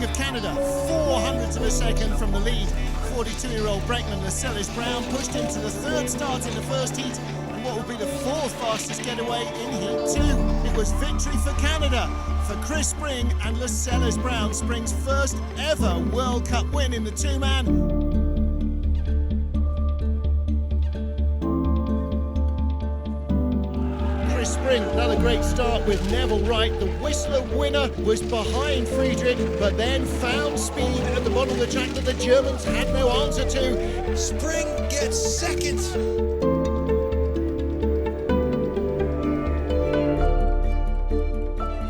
Spring of Canada, 400ths of a second from the lead. 42-year-old brakeman Lascelles Brown pushed into the third start in the first heat, and what will be the fourth fastest getaway in Heat 2. It was victory for Canada, for Chris Spring and Lascelles Brown, Spring's first ever World Cup win in the two-man. Spring, another great start with Neville Wright. The Whistler winner was behind Friedrich, but then found speed at the bottom of the track that the Germans had no answer to. Spring gets second.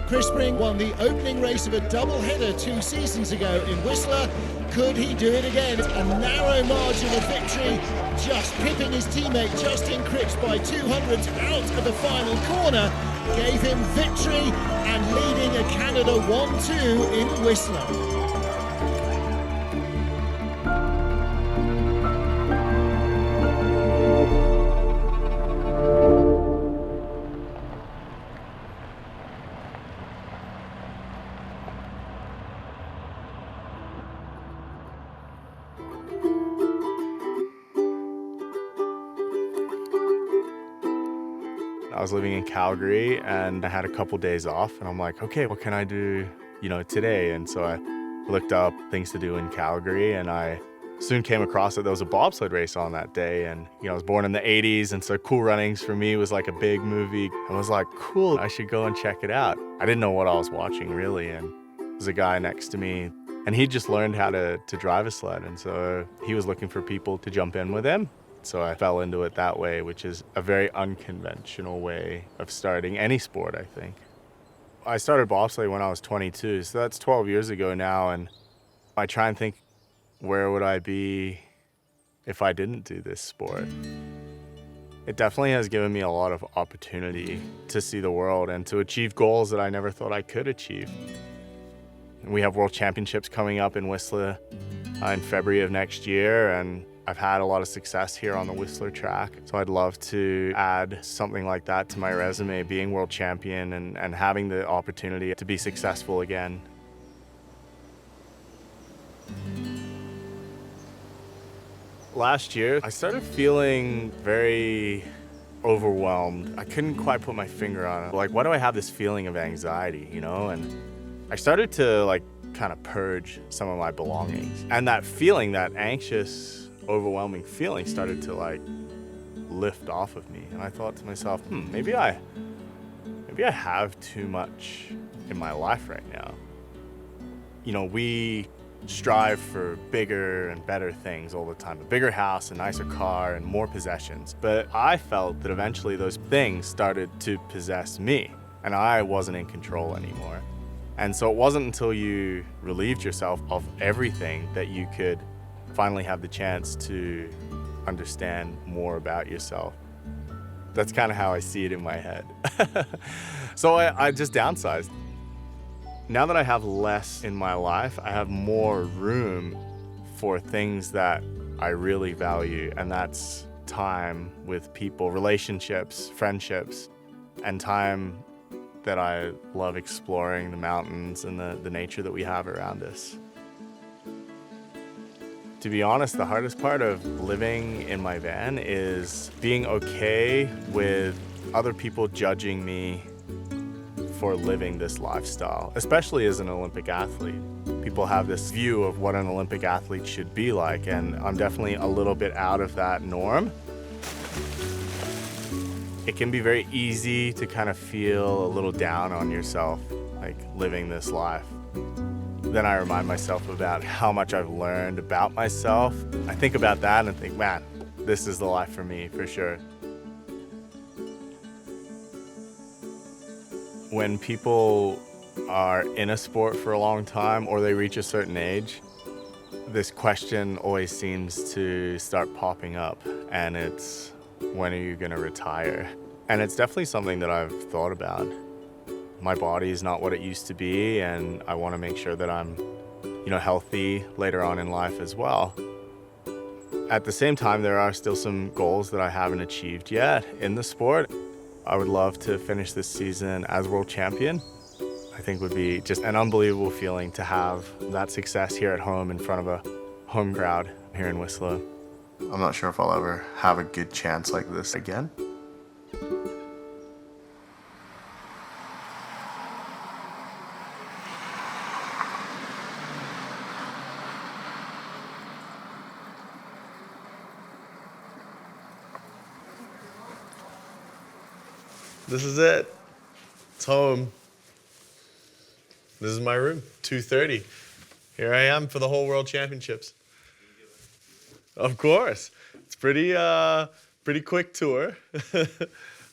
Chris Spring won the opening race of a doubleheader 2 seasons ago in Whistler. Could he do it again? A narrow margin of victory, just pipping his teammate Justin Cripps by 200ths out of the final corner, gave him victory and leading a Canada 1-2 in Whistler. I was living in Calgary and I had a couple days off and I'm like, okay, what can I do, today? And so I looked up things to do in Calgary and I soon came across that there was a bobsled race on that day. And, I was born in the 80s and so Cool Runnings for me was like a big movie. I was like, cool, I should go and check it out. I didn't know what I was watching really. And there was a guy next to me and he just learned how to drive a sled. And so he was looking for people to jump in with him. So I fell into it that way, which is a very unconventional way of starting any sport, I think. I started bobsleigh when I was 22, so that's 12 years ago now, and I try and think, where would I be if I didn't do this sport? It definitely has given me a lot of opportunity to see the world and to achieve goals that I never thought I could achieve. We have World Championships coming up in Whistler in February of next year, and I've had a lot of success here on the Whistler track, so I'd love to add something like that to my resume, being world champion and having the opportunity to be successful again. Last year, I started feeling very overwhelmed. I couldn't quite put my finger on it. Like, why do I have this feeling of anxiety, And I started to, kind of purge some of my belongings. And that feeling, that anxious, overwhelming feeling started to lift off of me. And I thought to myself, maybe I have too much in my life right now. We strive for bigger and better things all the time, a bigger house, a nicer car, and more possessions. But I felt that eventually those things started to possess me, and I wasn't in control anymore. And so it wasn't until you relieved yourself of everything that you could finally have the chance to understand more about yourself. That's kind of how I see it in my head. So I just downsized. Now that I have less in my life, I have more room for things that I really value, and that's time with people, relationships, friendships, and time that I love exploring the mountains and the nature that we have around us. To be honest, the hardest part of living in my van is being okay with other people judging me for living this lifestyle, especially as an Olympic athlete. People have this view of what an Olympic athlete should be like, and I'm definitely a little bit out of that norm. It can be very easy to kind of feel a little down on yourself, living this life. Then I remind myself about how much I've learned about myself. I think about that and think, man, this is the life for me, for sure. When people are in a sport for a long time or they reach a certain age, this question always seems to start popping up, and it's, when are you gonna retire? And it's definitely something that I've thought about. My body is not what it used to be, and I want to make sure that I'm, healthy later on in life as well. At the same time, there are still some goals that I haven't achieved yet in the sport. I would love to finish this season as world champion. I I think would be just an unbelievable feeling to have that success here at home in front of a home crowd here in Whistler. I'm not sure if I'll ever have a good chance like this again. This is it. It's home. This is my room, 2:30. Here I am for the whole World Championships. Of course. It's pretty quick tour. I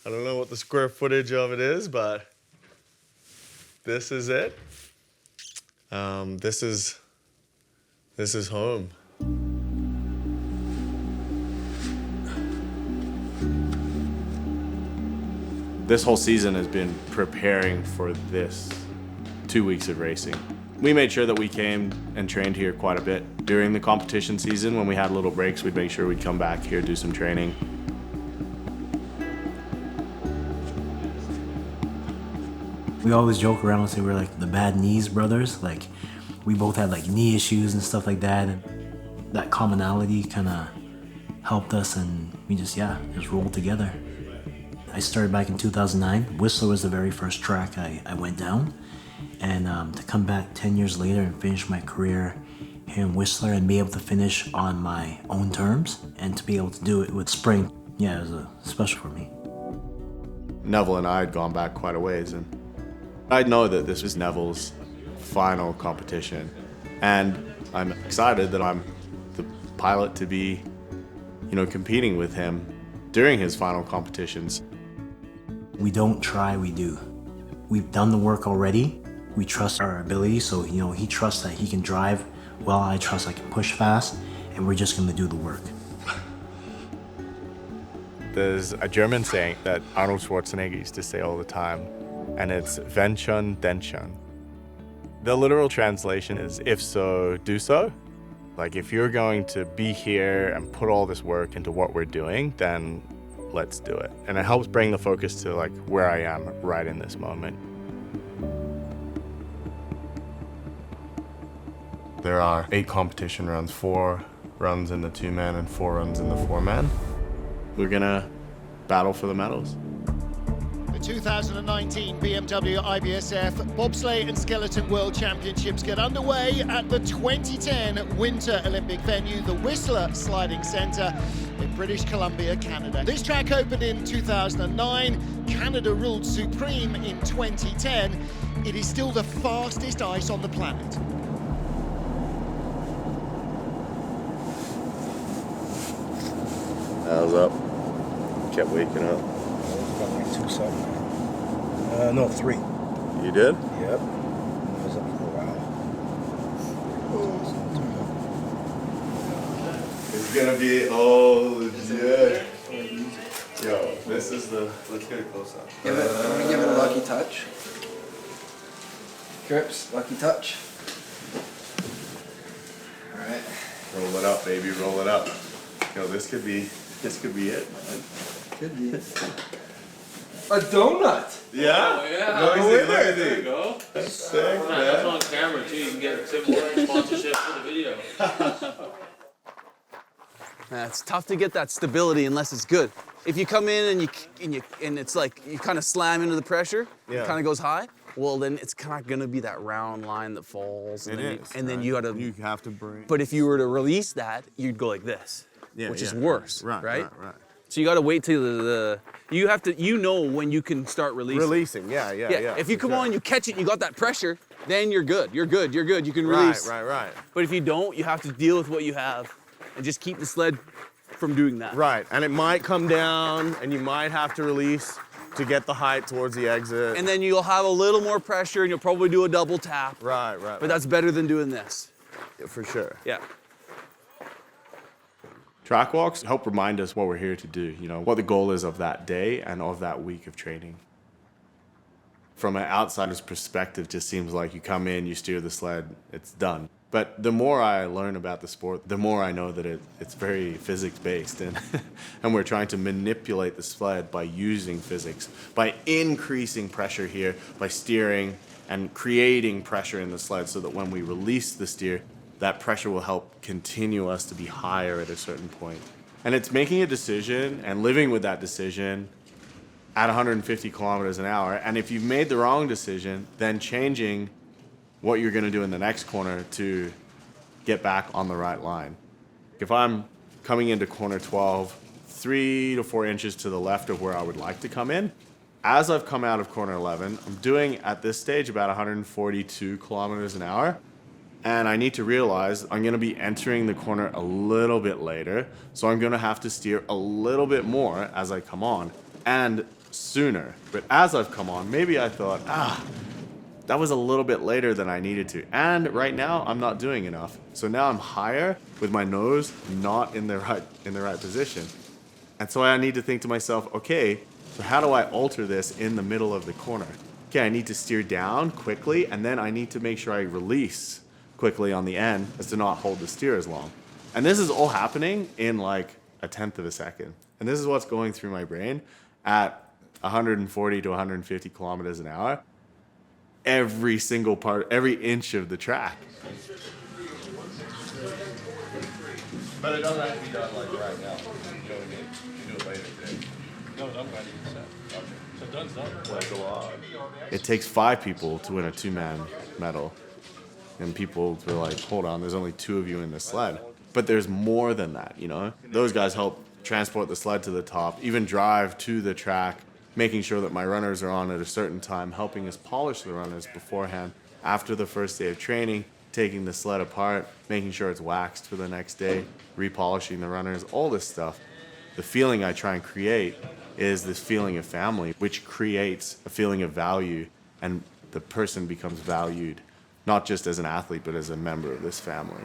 don't know what the square footage of it is, but this is it. This is home. This whole season has been preparing for this 2 weeks of racing. We made sure that we came and trained here quite a bit. During the competition season, when we had little breaks, we'd make sure we'd come back here, do some training. We always joke around and say we're like the bad knees brothers. Like, we both had like knee issues and stuff like that. And that commonality kind of helped us, and we just rolled together. I started back in 2009. Whistler was the very first track I went down. And to come back 10 years later and finish my career here in Whistler and be able to finish on my own terms and to be able to do it with spring, it was special for me. Neville and I had gone back quite a ways, and I know that this was Neville's final competition. And I'm excited that I'm the pilot to be, competing with him during his final competitions. We don't try, we do. We've done the work already. We trust our ability, so he trusts that he can drive well, I trust I can push fast, and we're just gonna do the work. There's a German saying that Arnold Schwarzenegger used to say all the time, and it's wenn schon, denn schon. The literal translation is, if so, do so. Like, if you're going to be here and put all this work into what we're doing, then let's do it. And it helps bring the focus to like where I am right in this moment. There are 8 competition runs, 4 runs in the 2-man and 4 runs in the 4-man. We're gonna battle for the medals. The 2019 BMW IBSF Bobsleigh and Skeleton World Championships get underway at the 2010 Winter Olympic venue, the Whistler Sliding Centre in British Columbia, Canada. This track opened in 2009. Canada ruled supreme in 2010. It is still the fastest ice on the planet. How's up? Kept waking up. Got like 2 something. No, 3. You did? Yep. I was up for a while. It's gonna be, legit. Yo, this is the, let's get a close up. I'm gonna give it a lucky touch. Grips, lucky touch. Alright. Roll it up, baby, roll it up. Yo, this could be it. Could be. A donut. Yeah? Oh, yeah. Noisy, There you go. That's sick, That's man. on camera too. You can get similar sponsorship for the video. It's tough to get that stability unless it's good. If you come in and it's like you kind of slam into the pressure, Yeah. it kind of goes high. Well, then it's kind of gonna be that round line that falls. And then you gotta. You have to bring. But if you were to release that, you'd go like this, which is worse, right? So you gotta wait till you have to, when you can start releasing. Releasing, yeah. If you come on, you catch it, and you got that pressure, then you're good. You're good. You can release. Right. But if you don't, you have to deal with what you have, and just keep the sled from doing that. Right, and it might come down, and you might have to release to get the height towards the exit. And then you'll have a little more pressure, and you'll probably do a double tap. Right. But that's better than doing this. Yeah, for sure. Yeah. Track walks help remind us what we're here to do, what the goal is of that day and of that week of training. From an outsider's perspective, it just seems like you come in, you steer the sled, it's done. But the more I learn about the sport, the more I know that it's very physics-based, and and we're trying to manipulate the sled by using physics, by increasing pressure here, by steering and creating pressure in the sled so that when we release the steer, that pressure will help continue us to be higher at a certain point. And it's making a decision and living with that decision at 150 kilometers an hour. And if you've made the wrong decision, then changing what you're going to do in the next corner to get back on the right line. If I'm coming into corner 12, 3 to 4 inches to the left of where I would like to come in, as I've come out of corner 11, I'm doing at this stage about 142 kilometers an hour. And I need to realize I'm going to be entering the corner a little bit later. So I'm going to have to steer a little bit more as I come on and sooner. But as I've come on, maybe I thought, that was a little bit later than I needed to. And right now I'm not doing enough. So now I'm higher with my nose not in the right position. And so I need to think to myself, okay, so how do I alter this in the middle of the corner? Okay, I need to steer down quickly, and then I need to make sure I release quickly on the end as to not hold the steer as long. And this is all happening in like a tenth of a second. And this is what's going through my brain at 140 to 150 kilometers an hour. Every single part, every inch of the track. But it doesn't have to be done like right now. You know what I mean? You do it later today. No, I'm ready to set. Okay. So done's done. It takes 5 people to win a 2-man medal. And people were like, hold on, there's only 2 of you in the sled. But there's more than that, you know? Those guys help transport the sled to the top, even drive to the track, making sure that my runners are on at a certain time, helping us polish the runners beforehand. After the first day of training, taking the sled apart, making sure it's waxed for the next day, repolishing the runners, all this stuff. The feeling I try and create is this feeling of family, which creates a feeling of value, and the person becomes valued, not just as an athlete, but as a member of this family.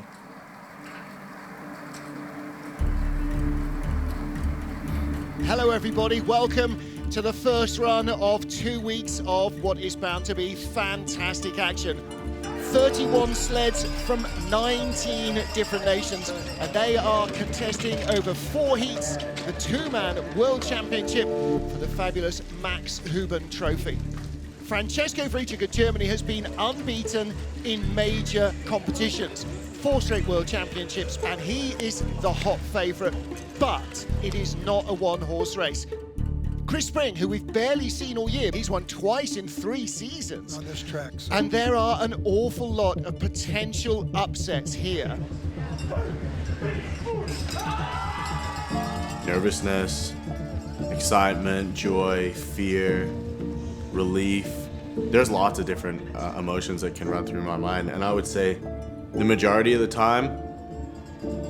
Hello everybody, welcome to the first run of 2 weeks of what is bound to be fantastic action. 31 sleds from 19 different nations, and they are contesting over 4 heats the 2-man World Championship for the fabulous Max Huben Trophy. Francesco Friedrich of Germany has been unbeaten in major competitions, 4 straight World Championships, and he is the hot favourite, but it is not a one-horse race. Chris Spring, who we've barely seen all year, he's won twice in 3 seasons. On this track. So. And there are an awful lot of potential upsets here. Nervousness, excitement, joy, fear, relief. There's lots of different emotions that can run through my mind, and I would say the majority of the time,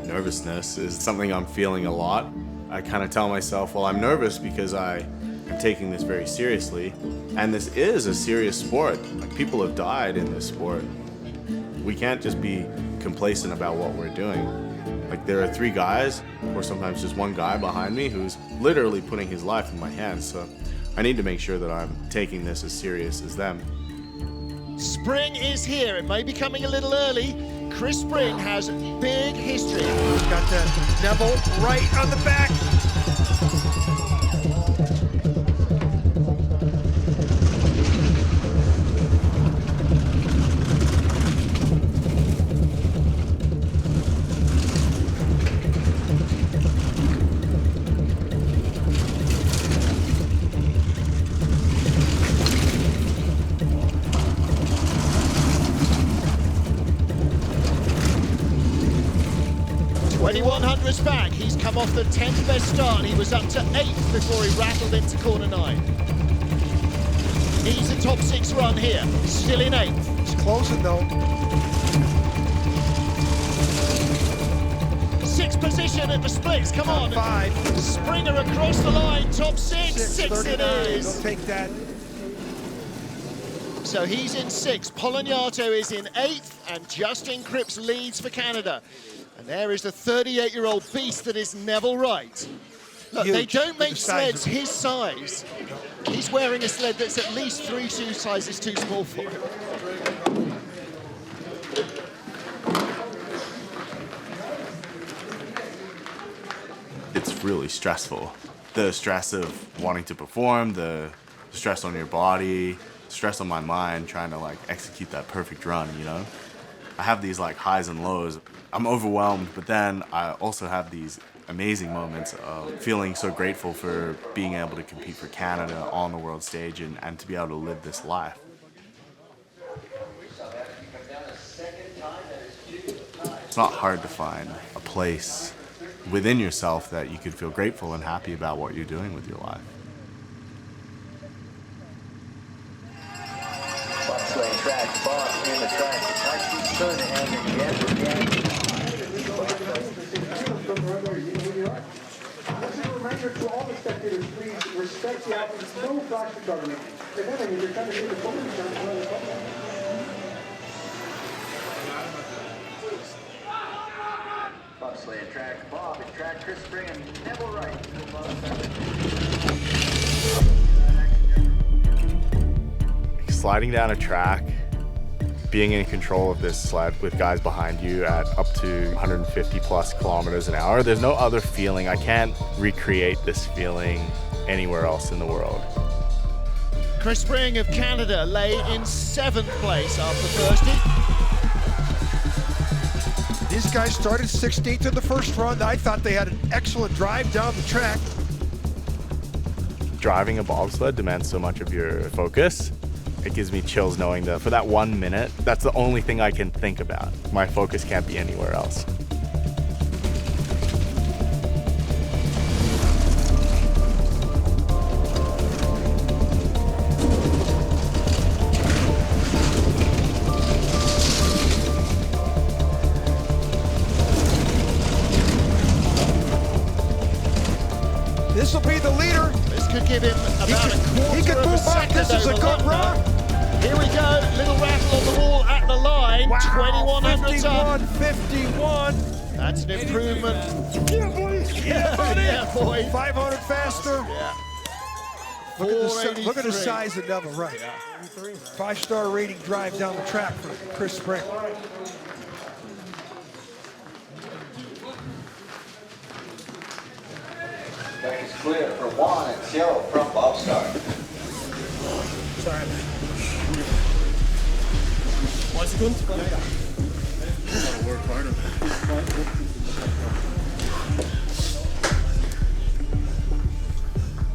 nervousness is something I'm feeling a lot. I kind of tell myself, well, I'm nervous because I am taking this very seriously, and this is a serious sport. Like, people have died in this sport. We can't just be complacent about what we're doing. Like, there are 3 guys, or sometimes just 1 guy behind me who's literally putting his life in my hands, so I need to make sure that I'm taking this as serious as them. Spring is here. It may be coming a little early. Chris Spring has big history. Got that Neville right on the back. 2100's back. He's come off the 10th best start. He was up to 8th before he rattled into corner 9. He's a top 6 run here, still in 8th. He's closing though. 6th position at the splits, come on. 5. Springer across the line, top 6, 6 it is. Don't take that. So he's in 6th, Poloniato is in 8th, and Justin Cripps leads for Canada. And there is the 38-year-old beast that is Neville Wright. Look, Huge. they don't make The size sleds his size. He's wearing a sled that's at least 3 shoe sizes too small for him. It's really stressful. The stress of wanting to perform, the stress on your body, stress on my mind trying to like execute that perfect run, you know? I have these like highs and lows. I'm overwhelmed, but then I also have these amazing moments of feeling so grateful for being able to compete for Canada on the world stage and to be able to live this life. It's not hard to find a place within yourself that you can feel grateful and happy about what you're doing with your life. Bobsleigh track, Bob in the track, touch turn and again. Reminder to all the spectators, please respect the athletes. No flash to government. Remember, you're trying to see the focus. Bobsleigh track, Bob in track, Chris Spring and Neville Wright. Sliding down a track, being in control of this sled with guys behind you at up to 150 plus kilometers an hour, there's no other feeling. I can't recreate this feeling anywhere else in the world. Chris Spring of Canada lay in 7th place after first heat. These guys started 16th in the first run. I thought they had an excellent drive down the track. Driving a bobsled demands so much of your focus. It gives me chills knowing that for that 1 minute, that's the only thing I can think about. My focus can't be anywhere else. This will be the leader. This could give him about a quarter He could of a move back. second This is a over good London. run. Here we go, little rattle on the wall at the line, Wow, 2100 ton. 51. That's an improvement. Yeah, buddy. Yeah, buddy. Yeah, boy. 500 faster. Yeah. Look at the 483. size of Neville, right? 5-star rating drive down the track for Chris Spring. Track is clear for Juan and Siegel from Bobstar. Sorry. 1 second. Gotta work harder.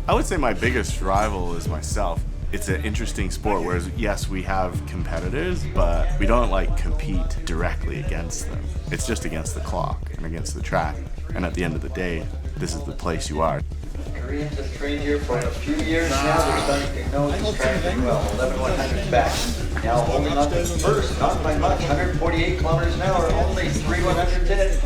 I would say my biggest rival is myself. It's an interesting sport, whereas yes, we have competitors, but we don't like compete directly against them. It's just against the clock and against the track. And at the end of the day, this is the place you are. Koreans have trained here for a few years now. They're starting to know this track very well. 11,100 back. Now holding on to first, not by much. 148 kilometers an hour, only 3,100 dead.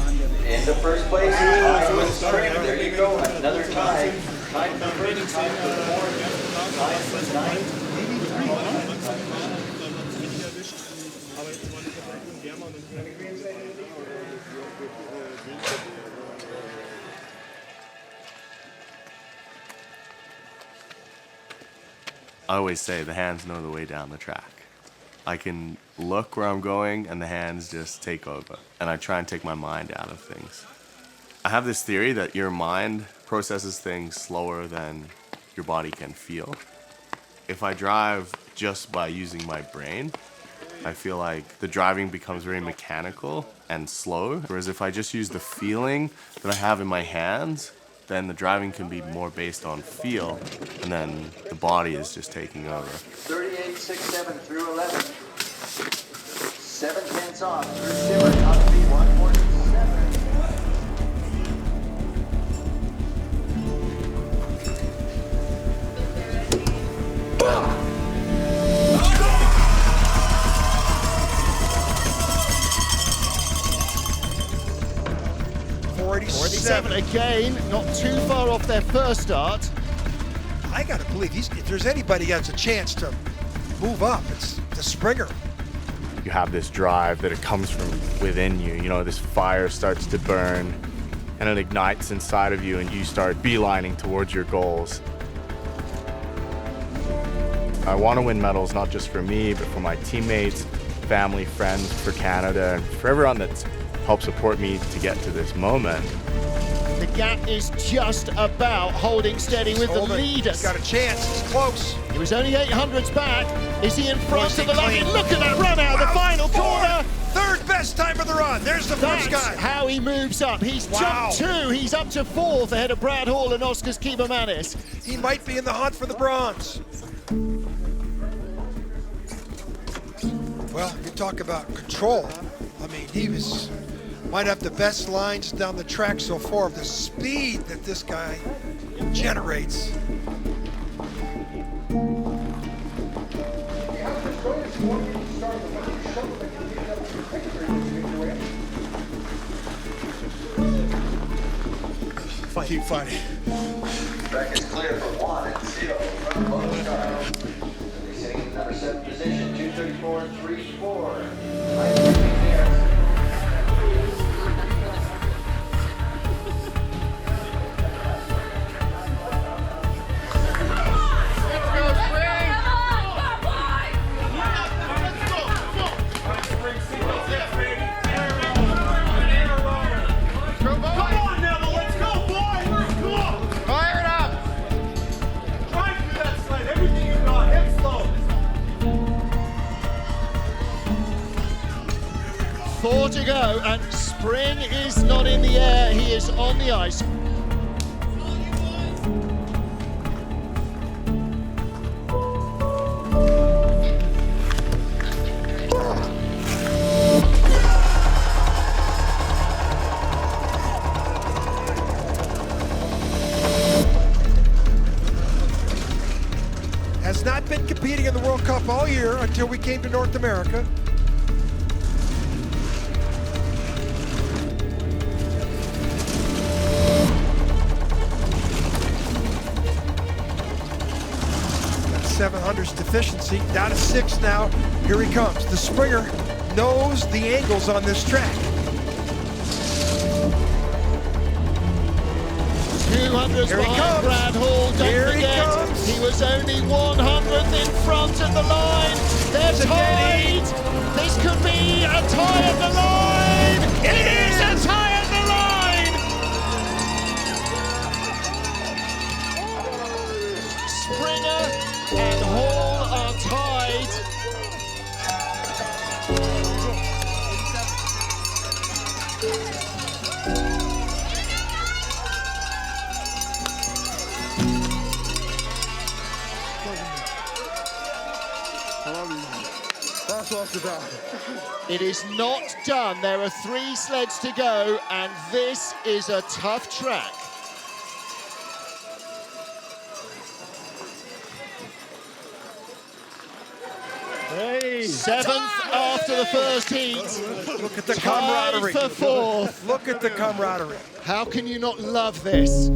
In the first place, tied with Spring. There you go, another tie. Tied for first, tied for fourth, tied for ninth. I always say the hands know the way down the track. I can look where I'm going and the hands just take over. And I try and take my mind out of things. I have this theory that your mind processes things slower than your body can feel. If I drive just by using my brain, I feel like the driving becomes very mechanical and slow. Whereas if I just use the feeling that I have in my hands, then the driving can be more based on feel, and then the body is just taking over. 38.67 through 11. 7/10 off through Simmer. Top speed 147. Seven again, not too far off their first start. I gotta believe if there's anybody that has a chance to move up, it's the Springer. You have this drive that it comes from within you. You know, this fire starts to burn and it ignites inside of you and you start beelining towards your goals. I want to win medals, not just for me, but for my teammates, family, friends, for Canada, and for everyone that's helped support me to get to this moment. The gap is just about holding steady with the leader. He's got a chance. It's close. He was only 800s back. Is he in front of the line? clean? Look at that run out of the final corner. Third best time of the run. There's the first That's guy. how he moves up. He's jumped 2. He's up to 4th ahead of Brad Hall and Oscar's Kibamanis. He might be in the hunt for the bronze. Well, you talk about control. I mean, he might have the best lines down the track so far of the speed that this guy generates. Keep fighting. Track is clear for 1 and 0 from Lone Star. He's sitting in number 7 position, 2:34 and 3:4. Four to go, and Spring is not in the air, he is on the ice. Has not been competing in the World Cup all year until we came to North America. That 700's deficiency, down to 6 now. Here he comes. The Springer knows the angles on this track. 200s Here he behind comes. Brad Hall, don't Here he forget. comes. He was only 100th in front of the line. They're It's a dead tied. This could be a tie at the line. It is a tie at the line. Springer and Hall are tied. It is not done. There are 3 sleds to go, and this is a tough track. Hey. 7th after the first heat. Look at the Tied camaraderie. for 4th. Look at the camaraderie. How can you not love this?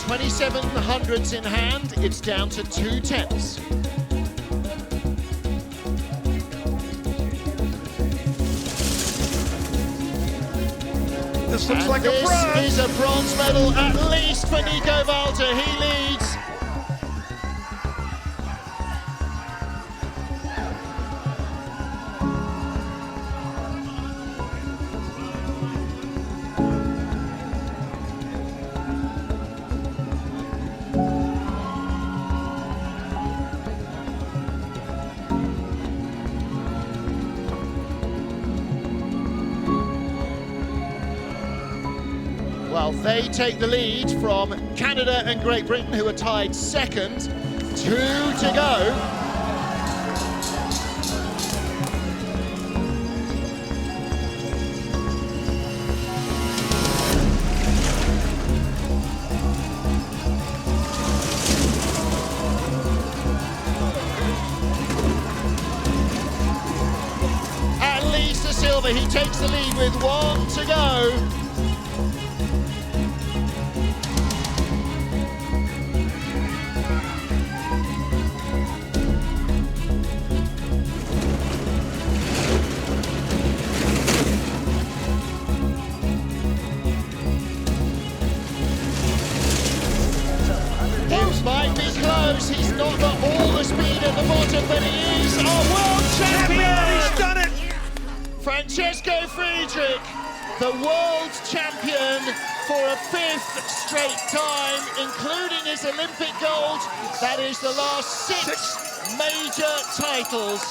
$2,700s in hand. It's down to 2/10. This looks And like a this bronze. is a bronze medal, at least for Nico Walter. He leads. Well, they take the lead from Canada and Great Britain, who are tied 2nd. 2 to go. At least a silver. He takes the lead with 1 to go. close. He's not got all the speed at the bottom, but he is our world champion. He's done it. Francesco Friedrich, the world champion for a 5th straight time, including his Olympic gold. That is the last 6 major titles.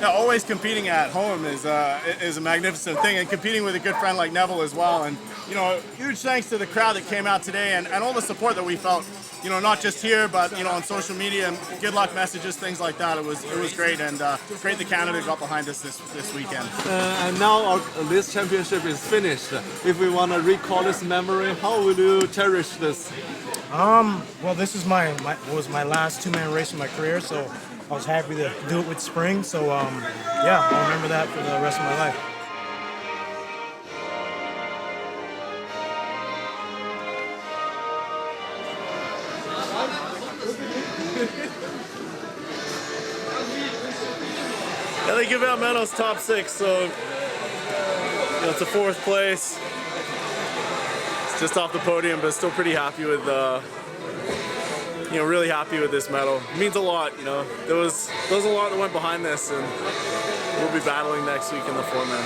Yeah, always competing at home is a magnificent thing, and competing with a good friend like Neville as well. And you know, huge thanks to the crowd that came out today, and all the support that we felt. You know, not just here, but you know, on social media, and good luck messages, things like that. It was great, and great that Canada got behind us this weekend. And now this championship is finished. If we want to recall this memory, how will you cherish this? Well, this is was my last 2-man race in my career, so I was happy to do it with Spring. So yeah, I'll remember that for the rest of my life. Yeah, they give out medals top 6, so you know, it's a 4th place. It's just off the podium, but still pretty happy with you know, really happy with this medal. It means a lot, you know. There was a lot that went behind this, and we'll be battling next week in the 4-man.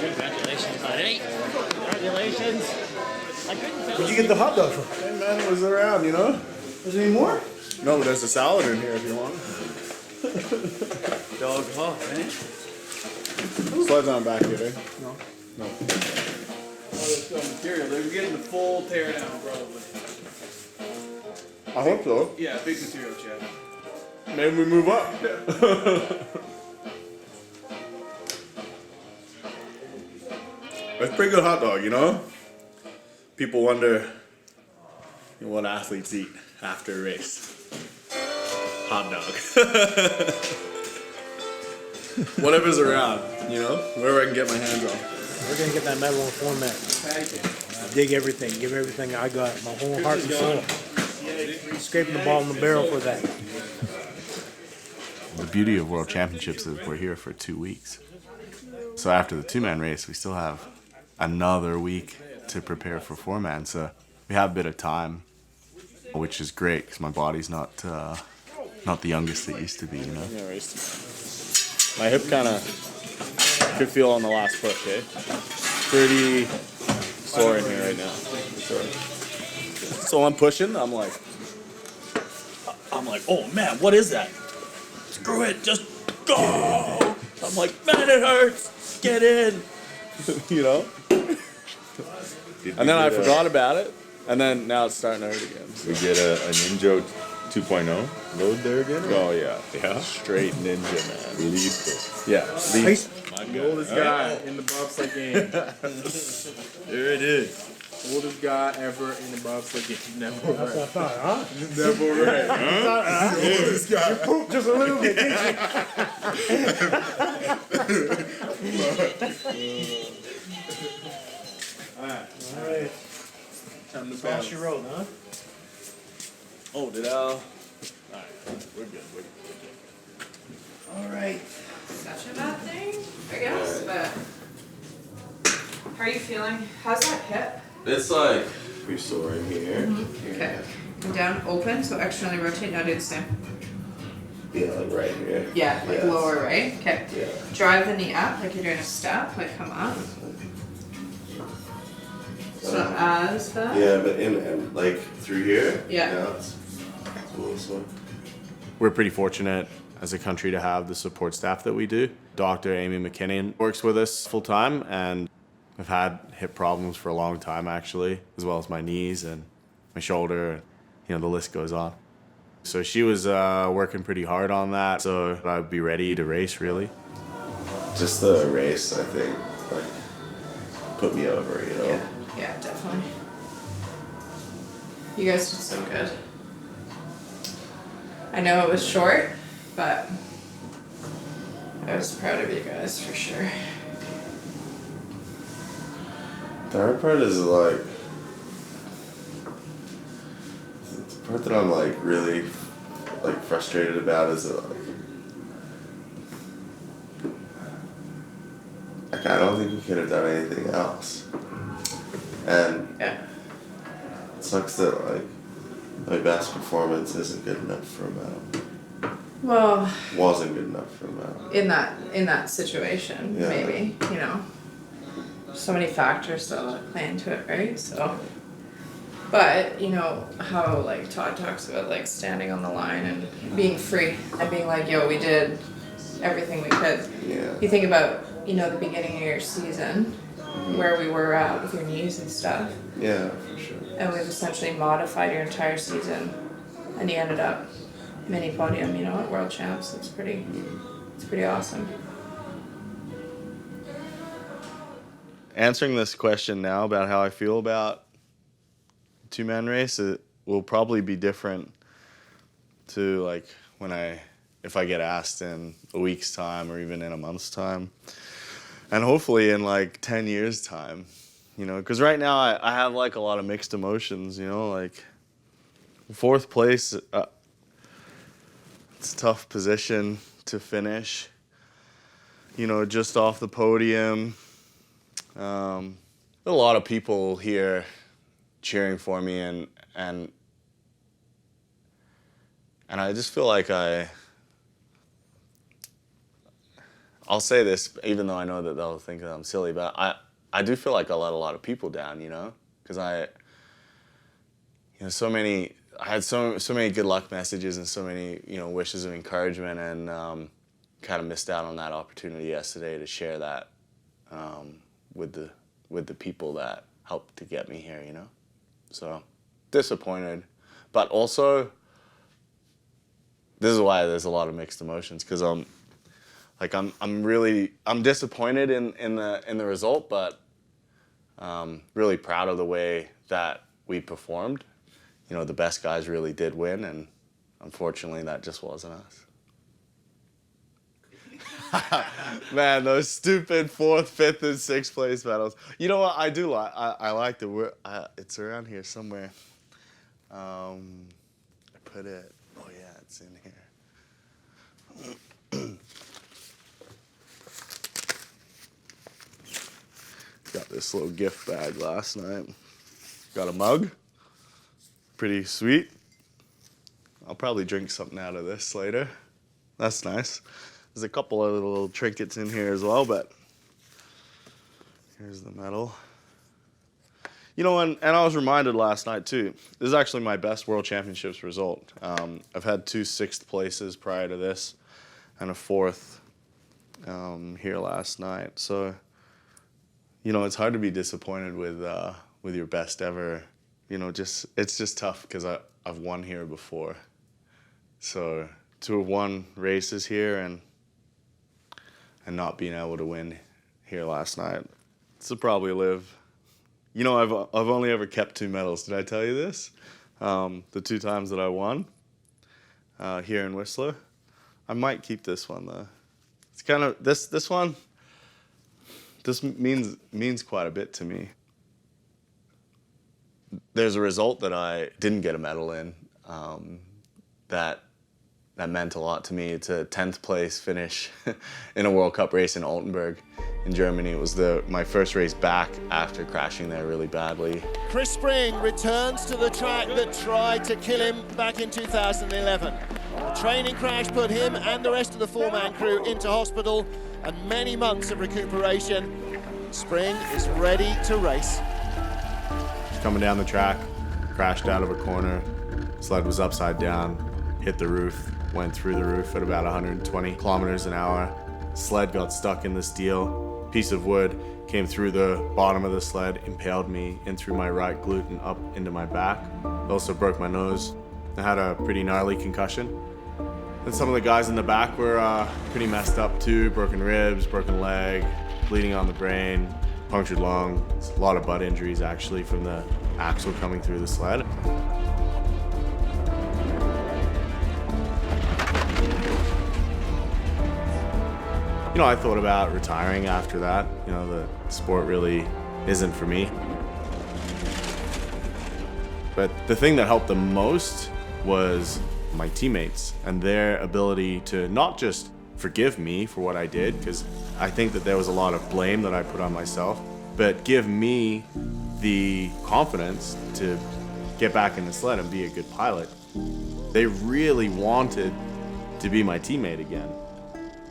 Congratulations, buddy. Congratulations. Where'd you get the hot dog from? Hey man, it was around, you know? Is there any more? No, but there's a salad in here if you want. Dog hot, eh? Slides on back here, eh? No. No. Oh, there's still material. They're getting the full tear down, probably. I hope so. Yeah, big material, Chad. Maybe we move up. It's a pretty good hot dog, you know? People wonder, you know, what athletes eat after a race. Hot dog. Whatever's around, you know? Wherever I can get my hands on. We're gonna get that medal on format. Dig everything, give everything I got, my whole heart and soul. Scraping the ball in the barrel for that. The beauty of World Championships is we're here for 2 weeks. So after the 2-man race, we still have another week to prepare for 4-man. So we have a bit of time, which is great because my body's not the youngest it used to be, you know? Yeah, my hip kind of could feel on the last push, eh? Pretty sore in here right now. So I'm pushing, I'm like, oh man, what is that? Screw it, just go! I'm like, man, it hurts, get in! You know? And then I forgot about it, and then now it's starting to hurt again. So. We get a Ninja 2.0 load there again? Oh yeah. Yeah? Straight ninja, man. Listo. Yeah. The oldest guy in the bobsled game. There it is. Oldest guy ever in the bobsled game. Never right. That's what I thought, huh? Never right, huh? The oldest guy. You pooped just a little bit, didn't you? Alright. Time to Cross your road, huh? Oh, did I? Alright, we're good. Alright. Such a bad thing, I guess, but how are you feeling? How's that hip? It's like pretty sore in here. Okay. Come down, open, so externally rotate, now do the same. Yeah, like right here. Yeah, like lower, right? Okay. Yeah. Drive the knee up like you're doing a step, like come up. So as that? Yeah, but in like through here? Yeah. It's a little sore. We're pretty fortunate as a country to have the support staff that we do. Dr. Amy McKenzie works with us full time, and I've had hip problems for a long time actually, as well as my knees and my shoulder, and you know, the list goes on. So she was working pretty hard on that, so I'd be ready to race really. Just the race, I think, like put me over, you know? Yeah, definitely. You guys did so good. I know it was short, but I was proud of you guys for sure. The hard part is like, the part that I'm like really like frustrated about is that like I don't think we could have done anything else. And yeah. It sucks that like my best performance isn't good enough for a medal. Well, Wasn't good enough for a medal. in that situation, Yeah. maybe, you know. So many factors that play into it, right? So, but you know how like Todd talks about like standing on the line and being free and being like, yo, we did everything we could. Yeah. You think about, you know, the beginning of your season, where we were at with your knees and stuff. Yeah, for sure. And we've essentially modified your entire season, and you ended up mini podium, you know, at World Champs. It's pretty awesome. Answering this question now about how I feel about two-man race, it will probably be different to like if I get asked in a week's time or even in a month's time, and hopefully in like 10 years' time, you know, because right now I have like a lot of mixed emotions, you know, like 4th place, it's a tough position to finish, you know, just off the podium. A lot of people here cheering for me, and I just feel like I'll say this even though I know that they'll think that I'm silly, but I do feel like I let a lot of people down, you know, because I had so many good luck messages and so many, you know, wishes of encouragement, and kind of missed out on that opportunity yesterday to share that with the people that helped to get me here, you know? So, disappointed. But also, this is why there's a lot of mixed emotions, because I'm disappointed in the result, but really proud of the way that we performed. You know, the best guys really did win, and unfortunately that just wasn't us. Man, those stupid 4th, 5th, and 6th place medals. You know what? I do like. I like the word. It's around here somewhere. I put it. Oh yeah, it's in here. Got this little gift bag last night. Got a mug. Pretty sweet. I'll probably drink something out of this later. That's nice. There's a couple of little trinkets in here as well, but here's the medal. You know, and I was reminded last night too, this is actually my best World Championships result. I've had 2 6th places prior to this, and a 4th here last night. So, you know, it's hard to be disappointed with your best ever. You know, it's just tough because I've won here before. So to have won races here and not being able to win here last night, this will probably live. You know, I've only ever kept 2 medals. Did I tell you this? The 2 times that I won here in Whistler. I might keep this one though. It's kind of this one. This means quite a bit to me. There's a result that I didn't get a medal in that meant a lot to me. It's a 10th place finish in a World Cup race in Altenburg in Germany. It was my first race back after crashing there really badly. Chris Spring returns to the track that tried to kill him back in 2011. The training crash put him and the rest of the 4-man crew into hospital, and many months of recuperation. Spring is ready to race. Coming down the track, crashed out of a corner, sled was upside down, hit the roof, went through the roof at about 120 kilometers an hour. Sled got stuck in the steel. Piece of wood came through the bottom of the sled, impaled me in through my right glute and up into my back. It also broke my nose. I had a pretty gnarly concussion. And some of the guys in the back were pretty messed up too. Broken ribs, broken leg, bleeding on the brain, punctured lung. A lot of butt injuries actually from the axle coming through the sled. You know, I thought about retiring after that. You know, the sport really isn't for me. But the thing that helped the most was my teammates and their ability to not just forgive me for what I did, because I think that there was a lot of blame that I put on myself, but give me the confidence to get back in the sled and be a good pilot. They really wanted to be my teammate again.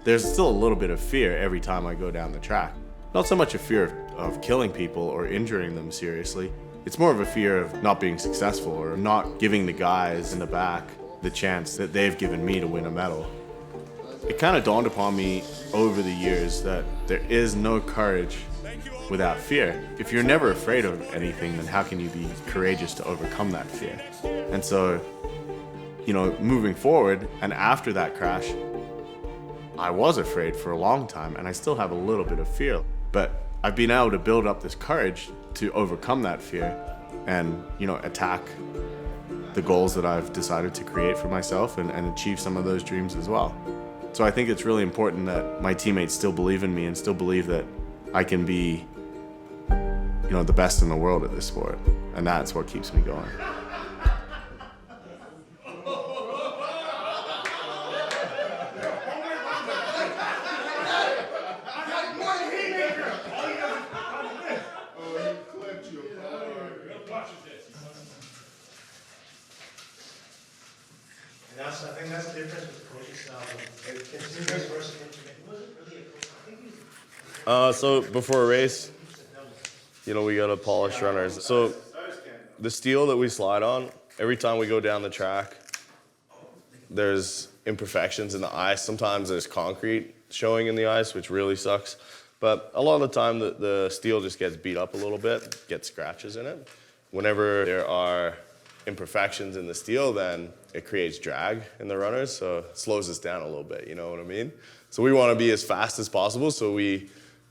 There's still a little bit of fear every time I go down the track. Not so much a fear of killing people or injuring them seriously. It's more of a fear of not being successful or not giving the guys in the back the chance that they've given me to win a medal. It kind of dawned upon me over the years that there is no courage without fear. If you're never afraid of anything, then how can you be courageous to overcome that fear? And so, you know, moving forward and after that crash, I was afraid for a long time, and I still have a little bit of fear. But I've been able to build up this courage to overcome that fear and, you know, attack the goals that I've decided to create for myself and achieve some of those dreams as well. So I think it's really important that my teammates still believe in me and still believe that I can be, you know, the best in the world at this sport. And that's what keeps me going. I think that's the difference with coaching style. Continuous versus intermittent. Was it really a coach? So before a race, you know, we gotta polish runners. So the steel that we slide on, every time we go down the track, there's imperfections in the ice. Sometimes there's concrete showing in the ice, which really sucks. But a lot of the time, the steel just gets beat up a little bit, gets scratches in it. Whenever there are imperfections in the steel, then it creates drag in the runners, so it slows us down a little bit, you know what I mean? So we want to be as fast as possible, so we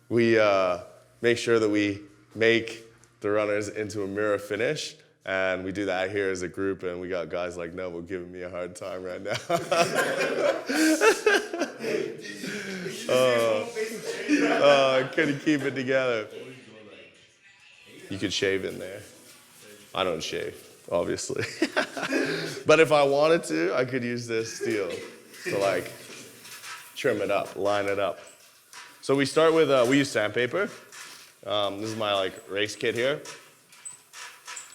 make sure that we make the runners into a mirror finish, and we do that here as a group, and we got guys like Neville giving me a hard time right now. I couldn't keep it together. You could shave in there. I don't shave, obviously. But if I wanted to, I could use this steel to like trim it up, line it up. So we start with, we use sandpaper. This is my like race kit here.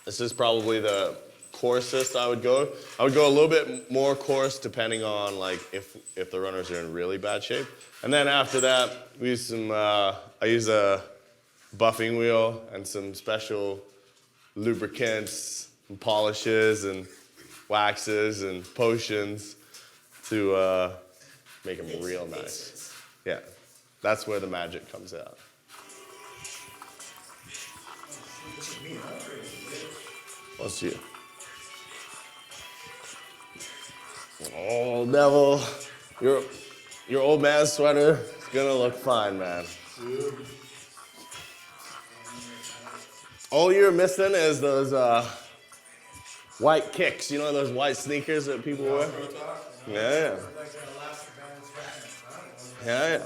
This is probably the coarsest I would go. I would go a little bit more coarse depending on like if the runners are in really bad shape. And then after that, we use some, I use a buffing wheel and some special lubricants and polishes and waxes and potions to make them real nice. Yeah, that's where the magic comes out. What's you? Oh, Neville, your old man sweater is gonna look fine, man. All you're missing is those white kicks. You know those white sneakers that people wear? Yeah. Yeah.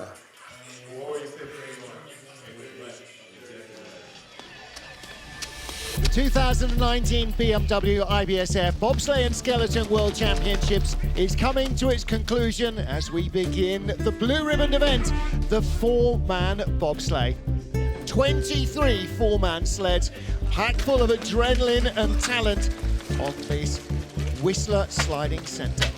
The 2019 BMW IBSF Bobsleigh and Skeleton World Championships is coming to its conclusion as we begin the Blue Ribbon event, the four-man bobsleigh. 23 four-man sleds, packed full of adrenaline and talent on this Whistler Sliding Centre.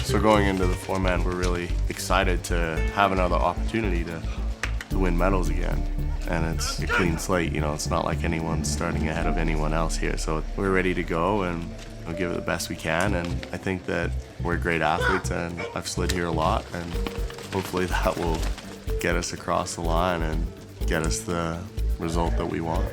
So going into the four-man, we're really excited to have another opportunity to win medals again. And it's a clean slate, you know, it's not like anyone's starting ahead of anyone else here. So we're ready to go and we'll give it the best we can. And I think that we're great athletes and I've slid here a lot and hopefully that will get us across the line and get us the result that we want.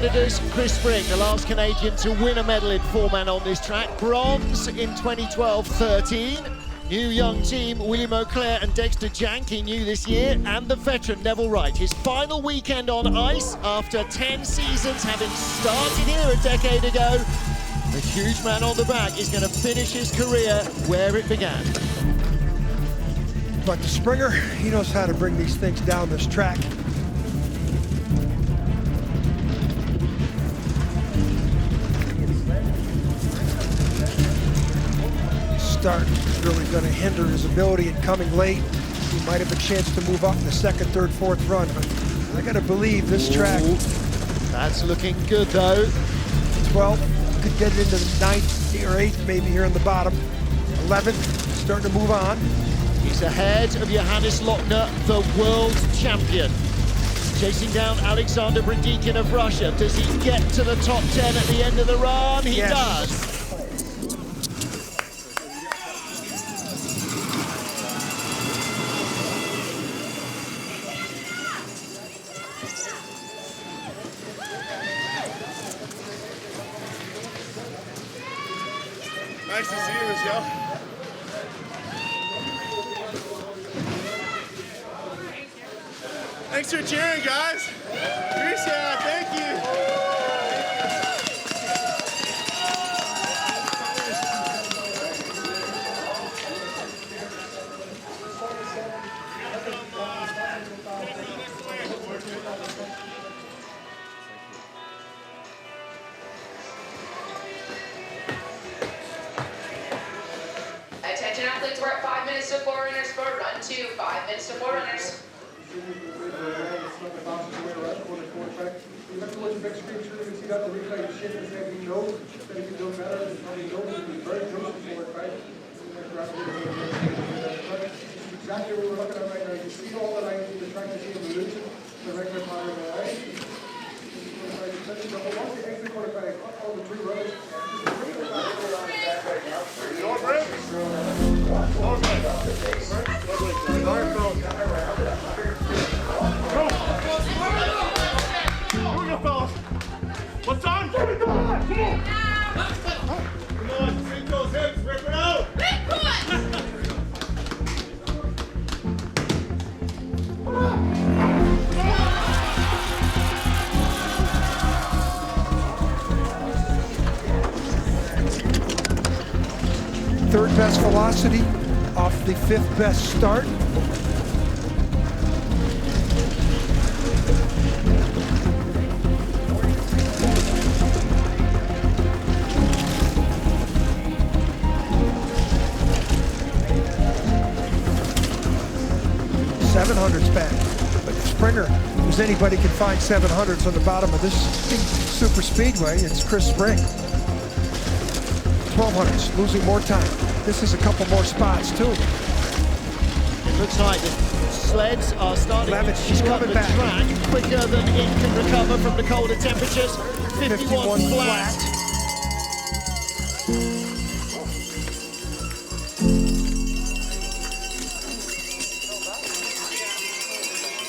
competitors. Chris Spring, the last Canadian to win a medal in 4-man on this track. Bronze in 2012-13. New young team, William Auclair and Dexter Janke, new this year, and the veteran Neville Wright. His final weekend on ice after 10 seasons, having started here a decade ago. The huge man on the back is going to finish his career where it began. But the Springer, he knows how to bring these things down this track. Start really going to hinder his ability in coming late. He might have a chance to move up in the second, third, fourth run, but I got to believe this track. That's looking good though. 12, could get it into the 9th or 8th, maybe here in the bottom. 11, starting to move on. He's ahead of Johannes Lochner, the world champion. Chasing down Alexander Bredikin of Russia. Does he get to the top 10 at the end of the run? He does. Nice to see you, Michelle. Thanks for cheering, guys. Appreciate it. Thank you. Attention athletes, we're at 5 minutes to 4 runners for run 2. 5 minutes to 4 runners. Exactly what we're looking at right now. You see all the lines in the track, you see them losing the regular pattern of the line. Once you exit quarterback, all the 3 runners. What's on? Come on, sink those hips, rip it out! Third best velocity off the 5th best start. $700's back, but Springer, if anybody can find 700s on the bottom of this super speedway, it's Chris Spring. 1200s, losing more time. This is a couple more spots too. It looks like the sleds are starting to cover the track quicker than it can recover from the colder temperatures. 51 flat.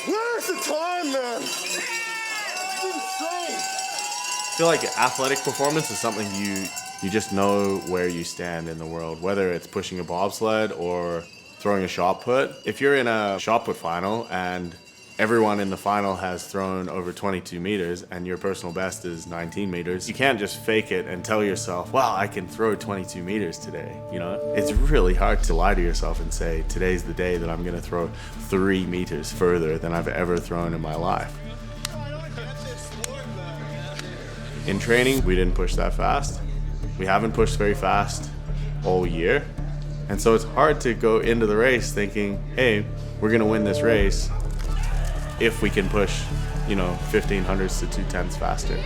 Where's the time, man? It's insane. I feel like athletic performance is something you just know where you stand in the world, whether it's pushing a bobsled or throwing a shot put. If you're in a shot put final and everyone in the final has thrown over 22 meters and your personal best is 19 meters, you can't just fake it and tell yourself, wow, I can throw 22 meters today. You know, it's really hard to lie to yourself and say, today's the day that I'm gonna throw 3 meters further than I've ever thrown in my life. In training, we didn't push that fast. We haven't pushed very fast all year. And so it's hard to go into the race thinking, hey, we're gonna win this race if we can push, 1500s to 210s faster.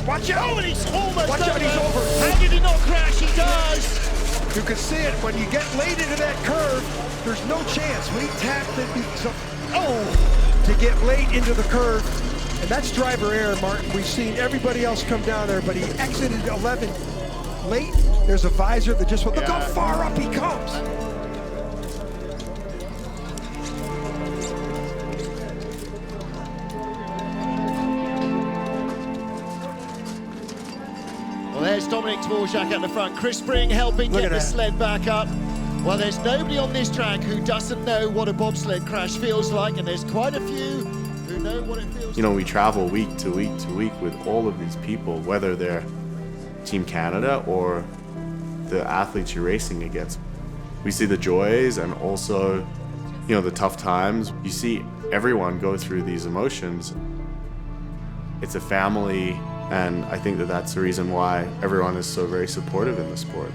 Watch out! Oh, and he's almost Watch out, he's over. How did he not crash? He does. You can see it when you get late into that curve. There's no chance. We tapped it to get late into the curve. And that's driver error, Martin. We've seen everybody else come down there, but he exited 11 late. There's a visor that just went, look how far up he comes. Well, there's Dominic Dvorak at the front. Chris Spring helping get the sled back up. Well, there's nobody on this track who doesn't know what a bobsled crash feels like, and there's quite a few who know what it feels You know, we travel week to week to week with all of these people, whether they're Team Canada or the athletes you're racing against. We see the joys and also, you know, the tough times. You see everyone go through these emotions. It's a family, and I think that that's the reason why everyone is so very supportive in the sport.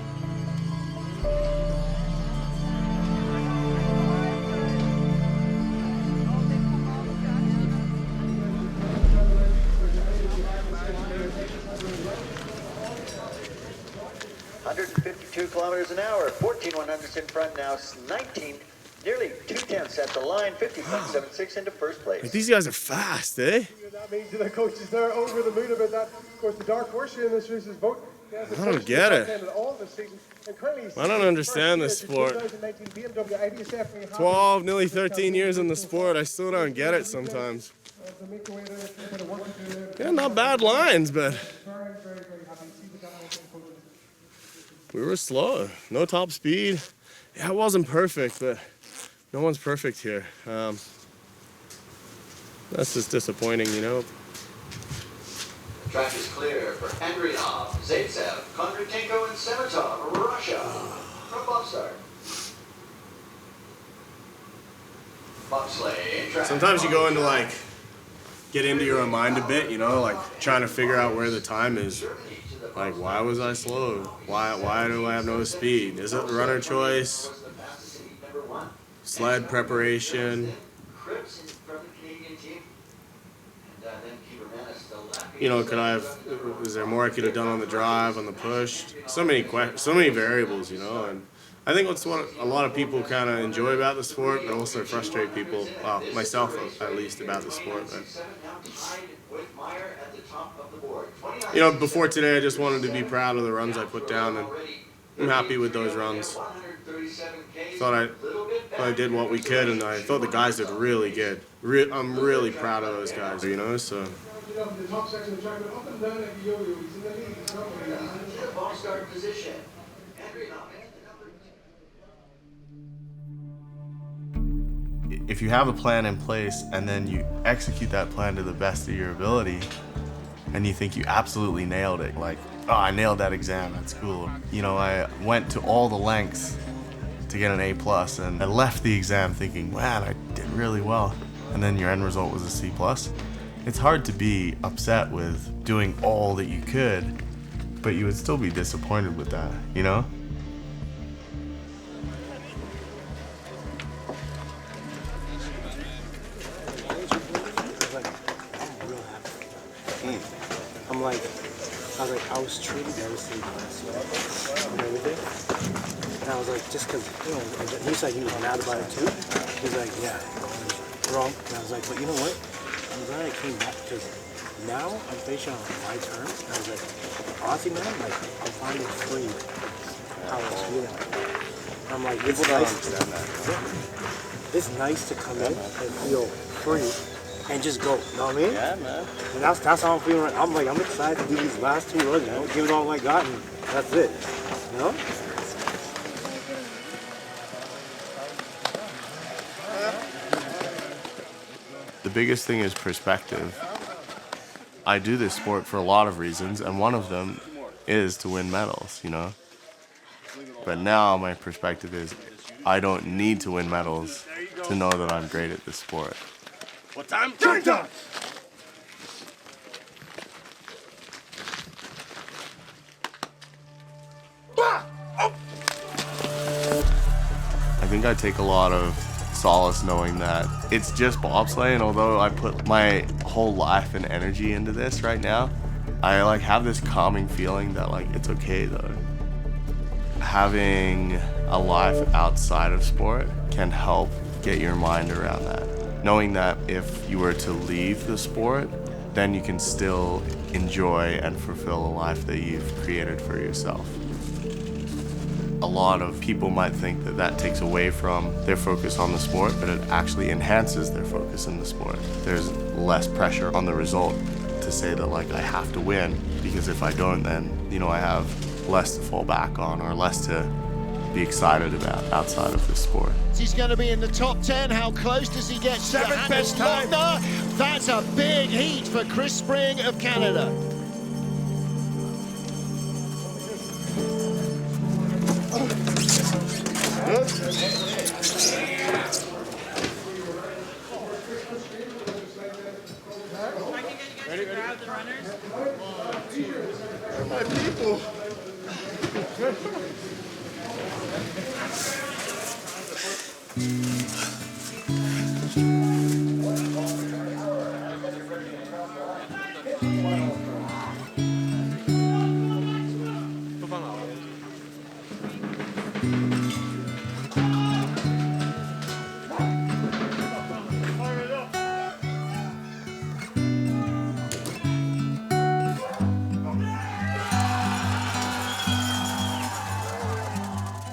Kilometers an hour, 14/100ths in front now, 19, nearly 2/10 at the line, 50.76 into first place. These guys are fast, eh? That means the coaches there over the moon about that. Of course, the dark horse here in this race is both. I don't get it. I don't understand this sport. 12, nearly 13 years in the sport, I still don't get it sometimes. Yeah, not bad lines, but we were slow. No top speed. Yeah, it wasn't perfect, but no one's perfect here. That's just disappointing, you know. The track is clear for Andrianov, Zaitsev, Kondratenko, and Semitov, Russia. From Bobsleigh. Bobsleigh. Sometimes you go into get into your own mind a bit, you know, trying to figure out where the time is. Why was I slow? Why do I have no speed? Is it the runner choice? Sled preparation? You know, is there more I could have done on the drive, on the push? So many variables, you know, and I think what's what a lot of people kind of enjoy about the sport, but also frustrate people, well, myself at least, about the sport. But, you know, before today, I just wanted to be proud of the runs I put down, and I'm happy with those runs. Thought I did what we could, and I thought the guys did really good. I'm really proud of those guys, you know, so. If you have a plan in place and then you execute that plan to the best of your ability, and you think you absolutely nailed it, oh, I nailed that exam, that's cool. You know, I went to all the lengths to get an A+, and I left the exam thinking, man, I did really well. And then your end result was a C+. It's hard to be upset with doing all that you could, but you would still be disappointed with that, you know? I was treated very seriously and everything. And I was like, just because, you know, and he said he was mad about it too. He's like, yeah, wrong. And I was like, but you know what? I'm glad I came back because now I'm facing on my terms. And I was like, honestly, man, I'm finally free how I was feeling. I'm like, it's nice. Yeah. It's nice to come in and feel free. And just go, you know what I mean? Yeah, man. And that's how I'm feeling right now. I'm excited to do these last 2 runs, you know, give it all I got, and that's it, you know? The biggest thing is perspective. I do this sport for a lot of reasons, and one of them is to win medals, you know? But now my perspective is I don't need to win medals to know that I'm great at this sport. What time? Turn time! I think I take a lot of solace knowing that it's just bobsleigh, and although I put my whole life and energy into this right now, I have this calming feeling that it's okay though. Having a life outside of sport can help get your mind around that. Knowing that if you were to leave the sport, then you can still enjoy and fulfill a life that you've created for yourself. A lot of people might think that that takes away from their focus on the sport, but it actually enhances their focus in the sport. There's less pressure on the result to say that, like, I have to win, because if I don't, then, you know, I have less to fall back on or less to be excited about outside of this sport. He's going to be in the top 10. How close does he get? Seventh best time. That's a big heat for Chris Spring of Canada. Ready? Grab the runners. My people.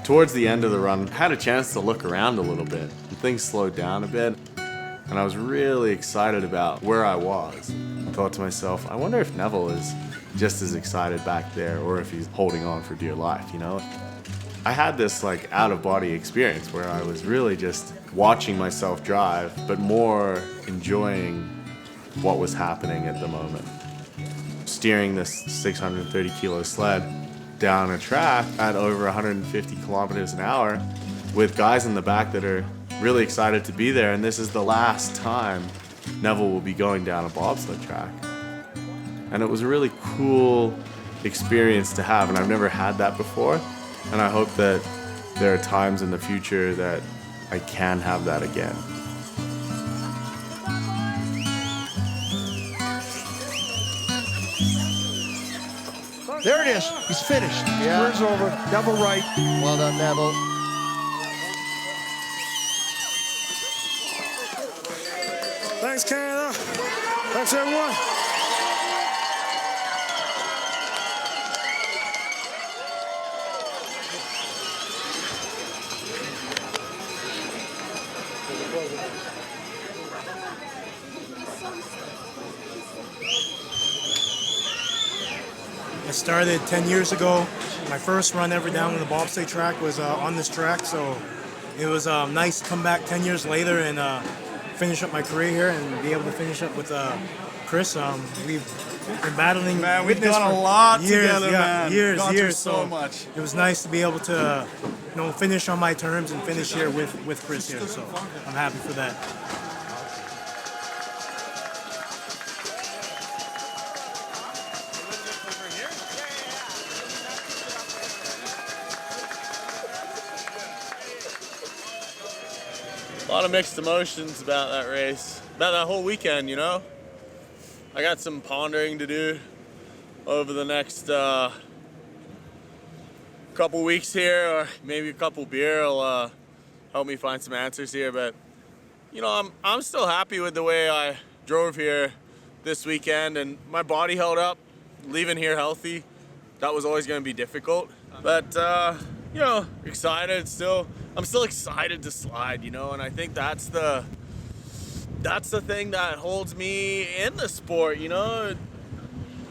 Towards the end of the run, I had a chance to look around a little bit. Things slowed down a bit, and I was really excited about where I was. I thought to myself, I wonder if Neville is just as excited back there, or if he's holding on for dear life, you know? I had this like out-of-body experience where I was really just watching myself drive, but more enjoying what was happening at the moment. Steering this 630 kilo sled down a track at over 150 kilometers an hour with guys in the back that are really excited to be there, and this is the last time Neville will be going down a bobsled track. And it was a really cool experience to have, and I've never had that before, and I hope that there are times in the future that I can have that again. There it is. He's finished. Yeah. Turns over. Neville right. Well done, Neville. Thanks, Canada. Thanks, everyone. I started 10 years ago. My first run ever down on the bobsleigh track was on this track, so it was nice to come back 10 years later and finish up my career here and be able to finish up with Chris. We've been battling. Man, with we've this done for a lot years, together, man. Years. So much. It was nice to be able to, finish on my terms and finish here with Chris here. So I'm happy for that. A lot of mixed emotions about that race, about that whole weekend, you know? I got some pondering to do over the next couple weeks here, or maybe a couple beer will help me find some answers here. But, you know, I'm still happy with the way I drove here this weekend, and my body held up, leaving here healthy. That was always going to be difficult. But, you know, excited still. I'm still excited to slide, you know, and I think that's the thing that holds me in the sport, you know.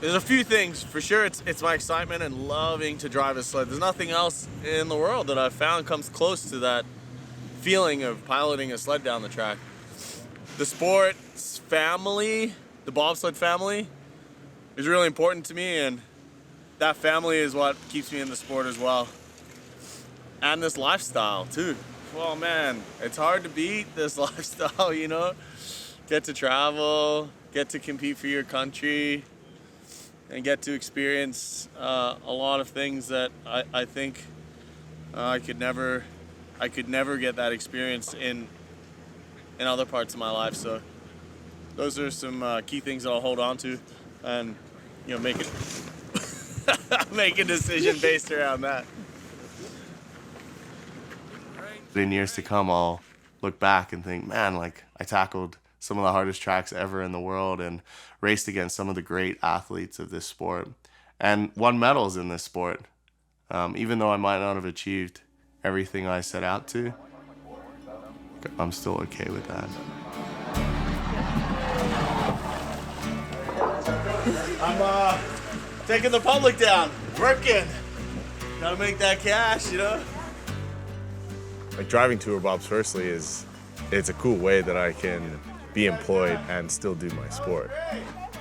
There's a few things for sure. It's my excitement and loving to drive a sled. There's nothing else in the world that I've found comes close to that feeling of piloting a sled down the track. The sports family, the bobsled family, is really important to me, and that family is what keeps me in the sport as well. And this lifestyle too. Well, man, it's hard to beat this lifestyle, you know? Get to travel, get to compete for your country, and get to experience a lot of things that I think I could never get that experience in other parts of my life. So those are some key things that I'll hold on to, and, you know, make a decision based around that. In years to come, I'll look back and think, man, like, I tackled some of the hardest tracks ever in the world and raced against some of the great athletes of this sport and won medals in this sport. Even though I might not have achieved everything I set out to, I'm still okay with that. I'm taking the public down, working. Gotta make that cash, you know? Like driving tour bobs firstly it's a cool way that I can be employed and still do my sport.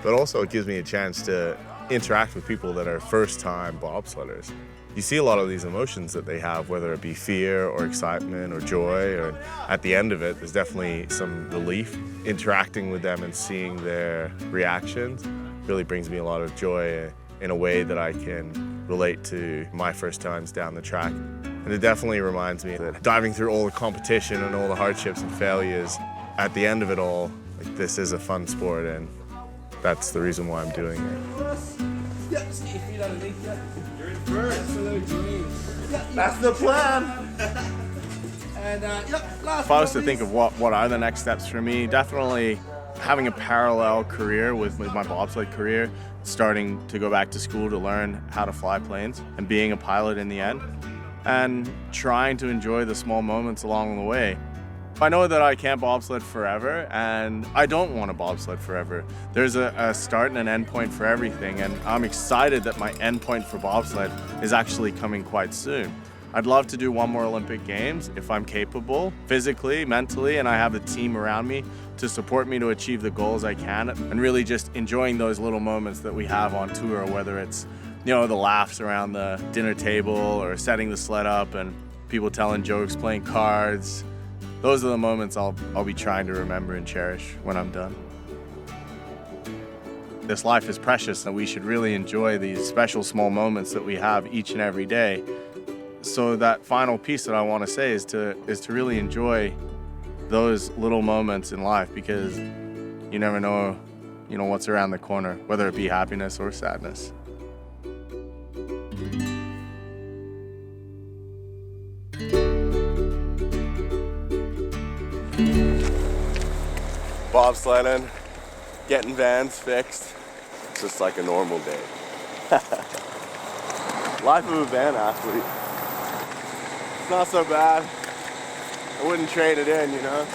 But also it gives me a chance to interact with people that are first-time bobsledders. You see a lot of these emotions that they have, whether it be fear or excitement or joy, or at the end of it, there's definitely some relief. Interacting with them and seeing their reactions really brings me a lot of joy in a way that I can relate to my first times down the track. And it definitely reminds me that diving through all the competition and all the hardships and failures, at the end of it all, like, this is a fun sport, and that's the reason why I'm doing it. Just get your feet underneath you. You're in first. That's the plan. And If I was to think of what are the next steps for me, definitely having a parallel career with my bobsled career, starting to go back to school to learn how to fly planes and being a pilot in the end, and trying to enjoy the small moments along the way. I know that I can't bobsled forever, and I don't want to bobsled forever. There's a start and an end point for everything, and I'm excited that my end point for bobsled is actually coming quite soon. I'd love to do one more Olympic Games if I'm capable, physically, mentally, and I have the team around me to support me to achieve the goals I can, and really just enjoying those little moments that we have on tour, whether it's, you know, the laughs around the dinner table or setting the sled up and people telling jokes, playing cards. Those are the moments I'll be trying to remember and cherish when I'm done. This life is precious, and we should really enjoy these special small moments that we have each and every day. So that final piece that I want to say is to really enjoy those little moments in life, because you never know, you know, what's around the corner, whether it be happiness or sadness. Bobsledding, getting vans fixed, it's just like a normal day. Life of a van athlete. It's not so bad. I wouldn't trade it in, you know?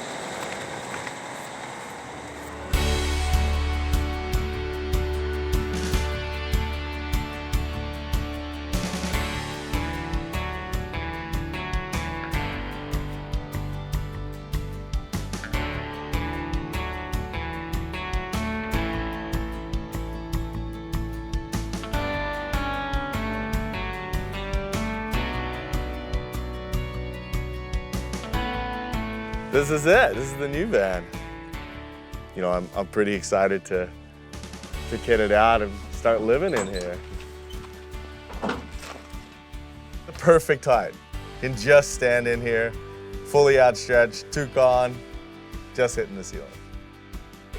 This is it. This is the new van. You know, I'm pretty excited to kit it out and start living in here. The perfect height. You can just stand in here, fully outstretched, toque on, just hitting the ceiling.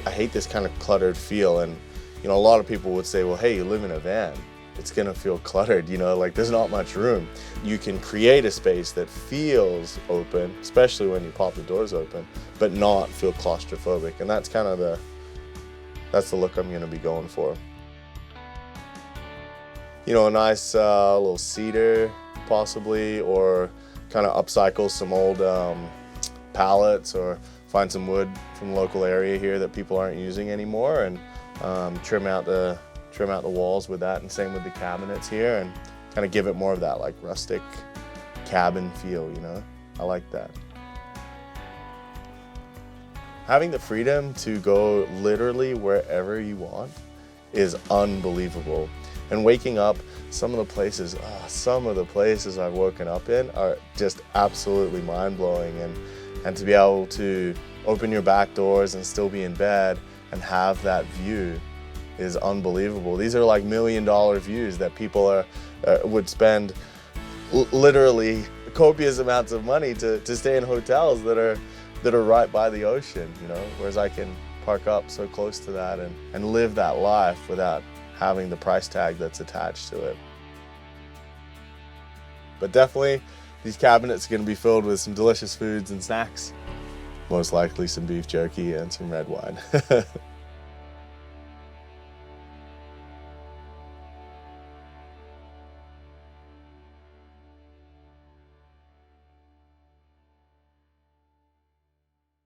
I hate this kind of cluttered feel, and you know, a lot of people would say, well, hey, you live in a van. It's gonna feel cluttered, you know, like there's not much room. You can create a space that feels open, especially when you pop the doors open, but not feel claustrophobic. And that's kind of that's the look I'm gonna be going for. You know, a nice little cedar possibly, or kind of upcycle some old pallets, or find some wood from the local area here that people aren't using anymore, and trim out the walls with that, and same with the cabinets here, and kind of give it more of that like rustic cabin feel, you know? I like that. Having the freedom to go literally wherever you want is unbelievable. And waking up, some of the places I've woken up in are just absolutely mind-blowing, and to be able to open your back doors and still be in bed and have that view is unbelievable. These are like $1 million views that people would spend literally copious amounts of money to stay in hotels that are right by the ocean, you know, whereas I can park up so close to that and live that life without having the price tag that's attached to it. But definitely these cabinets are going to be filled with some delicious foods and snacks. Most likely some beef jerky and some red wine.